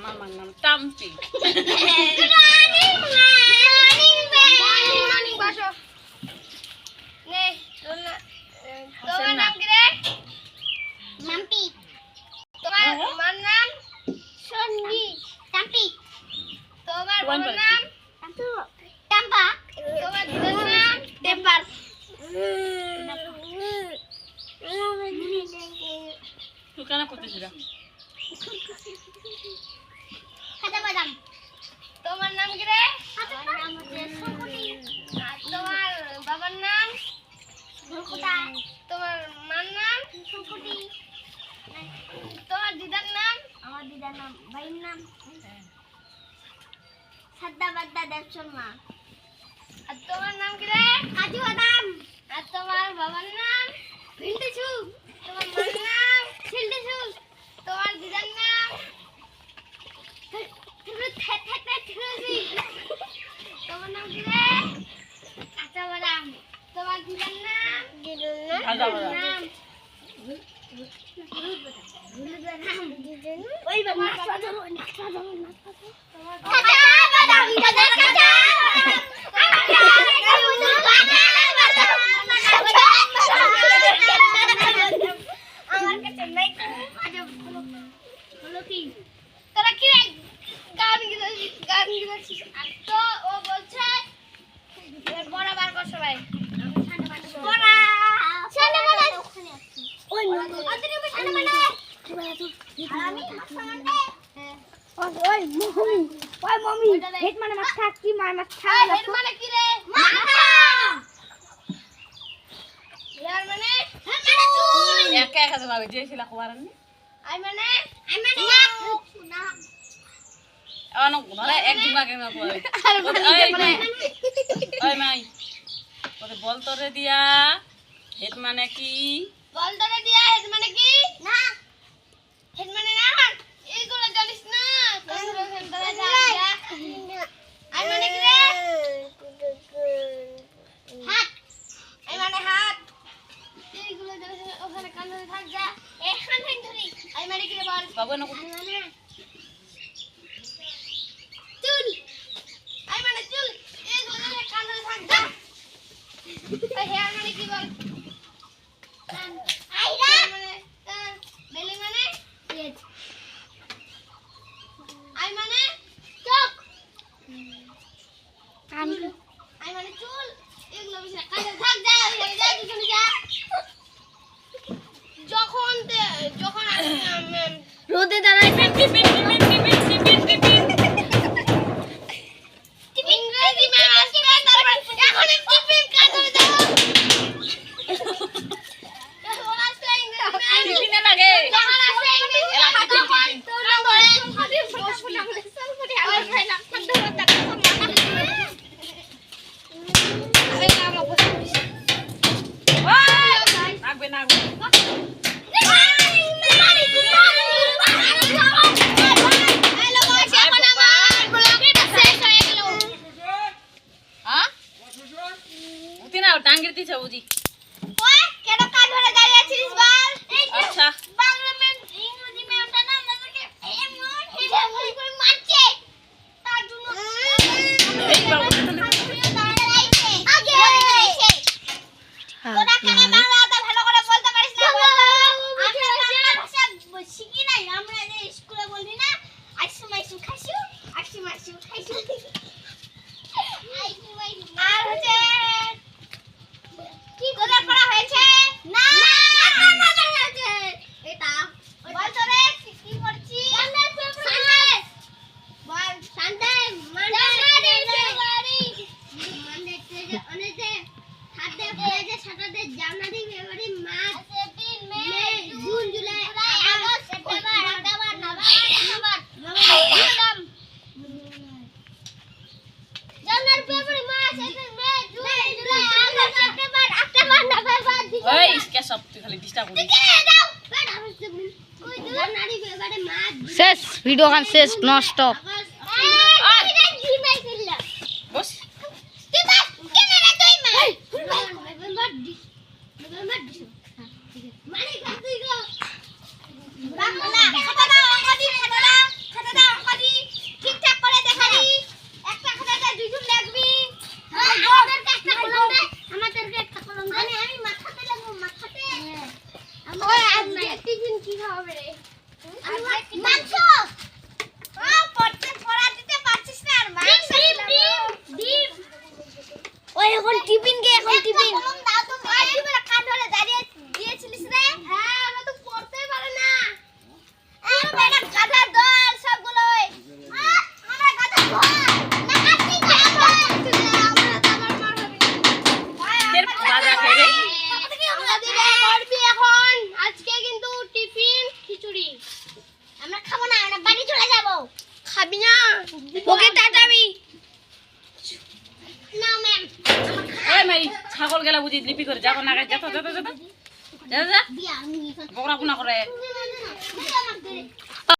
মামার নাম টাম্পি। তোমার নাম কি রে? মাম্পি। তোমার মার নাম সন্নি। টাম্পি। তোমার বাবার নাম টাম্পা। তোমার দিদার নাম টেম্পার। তুই কেন করতেছিস? খাজা বাদাম। তোমার নাম কি রে? আমার নাম হচ্ছে সুকুটি। তোমার বাবার নাম সুকুটা। তোমার মার নাম সুকুটি। তোমার দিদার নাম? আমার দিদার নাম ভাইয়ের নাম সাদ্দা বাদ্দা দেব শর্মা। আর তোমার নাম কি রে? কাজু বাদাম। আর তোমার বাবার নাম ভিন্ডি ছু। তোমার মার নাম ছিলডি ছু। তোমার দিদার নাম তোমার নাম কি রে? কাঁচা বাদাম। তোমার দিদার নাম খাজা বাদাম। নাম ওই বাবা তোমার আমার কাছে নাই বলো কি তোরা কি গান গেছিস আর তো ও বলছে বরাবর কর সবাই বড়া সামনে বলা ওখানে আছে ওই আদরি সামনে বলা আমি সামনে ওই মমি হেড মানে মাথা কি মাথা হেড মানে কি রে মাথা ইয়ার মানে চুল একা একা যাবে যে ছিল খবরানি আই মানে না অনেক ধরে এক দিবা কেন করে ওই মাই ওরে বল তোরে দিয়া হেড মানে কি? বল ধরে দিয়া হেড মানে কি? না হেড মানে না এইগুলো জানিস না কনভারসেশন ধরে যা আই মানে কি রে? হাত আই মানে হাত এইগুলো জানিস না ওখানে কান ধরে থাক যা এখান থেকে ধরি আই মানে কি রে বল বাবু না আই মানে চুল আই মানে চুল এইগুলো জানিস কান ধরে থাক যা এই হেয়ার মানে কি বল আইরা মানে বেলি মানে পেট আই মানে চোখ কান আই মানে চুল এগুলো বিনা কাজে থাক যা ওই যা দুজনে যা যখন রোদে দাঁড়াই ইংরেজি ম্যাম আসবে তারপর এখন টিফিন কাজ করে দাও টিফিনে লাগে নাগবে নাগবে হ্যাঁ উঠি না টাঙ্গির দিছে বুঝি কেন কান ধরে দাঁড়িয়ে আছিস বল আচ্ছা বাংলা ম্যাম ইংরেজি ম্যামটা না আমাদেরকে এমন হেডামুড়ি করে মারছে তার জন্য এই বাবু আগে তোরা কেন বাংলাটা ভালো করে বলতে পারিস না আমরা বাংলা ভাষা শিখি নাই আমরা যে স্কুলে বলি না আইসু মাইসু খাইছু আইসু মাইসু খাইছু আর হচ্ছে কি তোদের পড়া হয়েছে না হয়েছে এটা বল তোরে কি করছিস সানডে বল সানডে মানডে অনেকে Sunday Friday Saturday January February March April May June July August September October November December January February March April May June July August September October November December ওই ইসকে সব তুই খালি ডিস্টার্ব করিস জানুয়ারি February March শেষ video গান শেষ নষ্ট বস মানে মাংস পড়া দিতে পারছিস না আর মাংস ডিম ওই এখন টিফিন দাও তো ওই টিফিন কান ধরে দাঁড়িয়ে দিয়েছিলিস রে হ্যাঁ আমরা তো পড়তেই পারে না এই বেটা গাধা দল সবগুলো আমরা গাধা দল না কাটি আমরা তোমার মার হবে এর বাজা খেয়ে এখন আজকে কিন্তু টিফিন খিচুড়ি আমরা খাবো না আমরা বাড়ি চলে যাব খাবি না ওকে টাটাবি না ম্যাম এই মাই ছাগল গেলা বুঝি লিপি করে যাবো না যা যা যা যা যা দিয়া আমি বকরা পুনা করে আমাকে